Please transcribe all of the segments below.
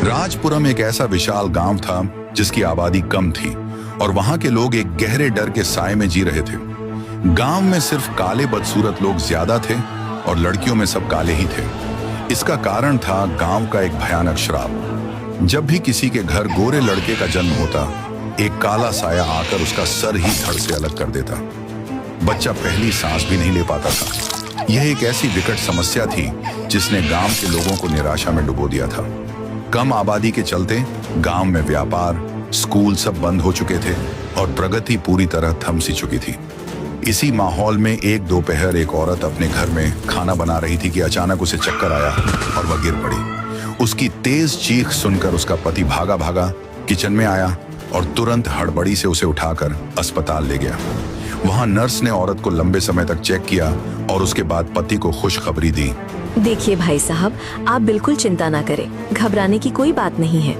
राजपुरम एक ऐसा विशाल गांव था जिसकी आबादी कम थी और वहां के लोग एक गहरे डर के साए में जी रहे थे। गांव में सिर्फ काले बदसूरत लोग ज्यादा थे और लड़कियों में सब काले ही थे। इसका कारण था गांव का एक भयानक श्राप। जब भी किसी के घर गोरे लड़के का जन्म होता, एक काला साया आकर उसका सर ही धड़ से अलग कर देता। बच्चा पहली सांस भी नहीं ले पाता था। यह एक ऐसी विकट समस्या थी जिसने गांव के लोगों को निराशा में डुबो दिया था। कम आबादी के चलते गांव में व्यापार, स्कूल सब बंद हो चुके थे और प्रगति पूरी तरह थम सी चुकी थी। इसी माहौल में एक दोपहर एक औरत अपने घर में खाना बना रही थी कि अचानक उसे चक्कर आया और वह गिर पड़ी। उसकी तेज चीख सुनकर उसका पति भागा भागा किचन में आया और तुरंत हड़बड़ी से उसे उठाकर अस्पताल ले गया। वहां नर्स ने औरत को लंबे समय तक चेक किया और उसके बाद पति को खुशखबरी दी। देखिए भाई साहब, आप बिल्कुल चिंता ना करें, घबराने की कोई बात नहीं है।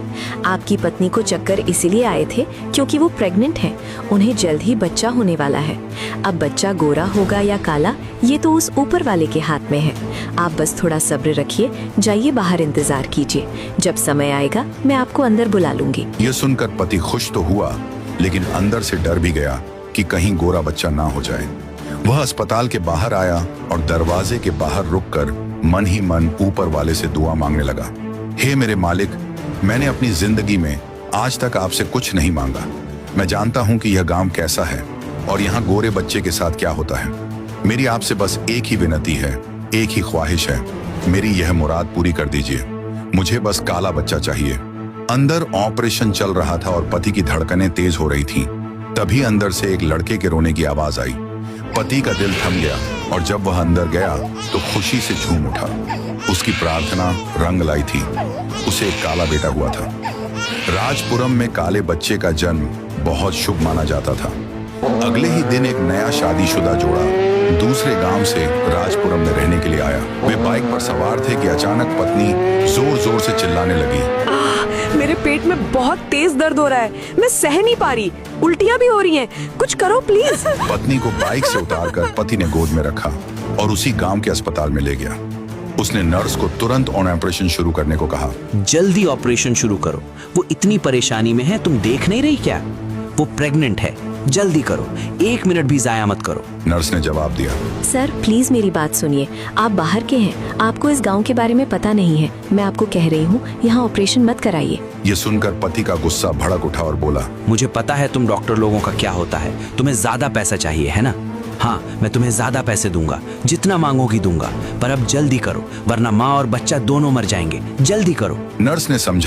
आपकी पत्नी को चक्कर इसीलिए आए थे क्योंकि वो प्रेग्नेंट हैं। उन्हें जल्द ही बच्चा होने वाला है। अब बच्चा गोरा होगा या काला, ये तो उस ऊपर वाले के हाथ में है। आप बस थोड़ा सब्र रखिए, जाइए बाहर इंतजार कीजिए। जब समय आएगा मैं आपको अंदर बुला लूंगी। ये सुनकर पति खुश तो हुआ, लेकिन अंदर से डर भी गया कि कहीं गोरा बच्चा ना हो जाए। वह अस्पताल के बाहर आया और दरवाजे के बाहर रुककर मन ही मन ऊपर वाले से दुआ मांगने लगा। हे मेरे मालिक, मैंने अपनी जिंदगी में आज तक आपसे कुछ नहीं मांगा। मैं जानता हूं कि यह गांव कैसा है और यहाँ गोरे बच्चे के साथ क्या होता है। मेरी आपसे बस एक ही विनती है, एक ही ख्वाहिश है, मेरी यह मुराद पूरी कर दीजिए। मुझे बस काला बच्चा चाहिए। अंदर ऑपरेशन चल रहा था और पति की धड़कनें तेज हो रही थीं। तभी अंदर से एक लड़के के रोने की आवाज आई। पति का दिल थम गया और जब वह अंदर गया तो खुशी से झूम उठा। उसकी प्रार्थना रंग लाई थी। उसे एक काला बेटा हुआ था। राजपुरम में काले बच्चे का जन्म बहुत शुभ माना जाता था। अगले ही दिन एक नया शादीशुदा जोड़ा दूसरे गांव से राजपुरम में रहने के लिए आया। वे बाइक पर सवार थे कि अचानक पत्नी जोर जोर से चिल्लाने लगी। मेरे पेट में बहुत तेज दर्द हो रहा है, मैं सह नहीं पा रही, उल्टियां भी हो रही हैं, कुछ करो प्लीज। पत्नी को बाइक से उतारकर पति ने गोद में रखा और उसी गांव के अस्पताल में ले गया। उसने नर्स को तुरंत ऑपरेशन शुरू करने को कहा। जल्दी ऑपरेशन शुरू करो, वो इतनी परेशानी में है, तुम देख नहीं रही क्या? वो प्रेग्नेंट है, जल्दी करो, 1 मिनट भी जाया मत करो। नर्स ने जवाब दिया। सर प्लीज मेरी बात सुनिए, आप बाहर के हैं, आपको इस गांव के बारे में पता नहीं है। मैं आपको कह रही हूँ, यहाँ ऑपरेशन मत कराइए। ये सुनकर पति का गुस्सा भड़क उठा और बोला, मुझे पता है तुम डॉक्टर लोगों का क्या होता है। तुम्हें ज्यादा पैसा चाहिए है ना? हाँ, मैं तुम्हें ज्यादा पैसे दूंगा, जितना मांगोगी दूंगा, पर अब जल्दी करो वरना माँ और बच्चा दोनों मर जाएंगे। जल्दी करो। नर्स ने समझा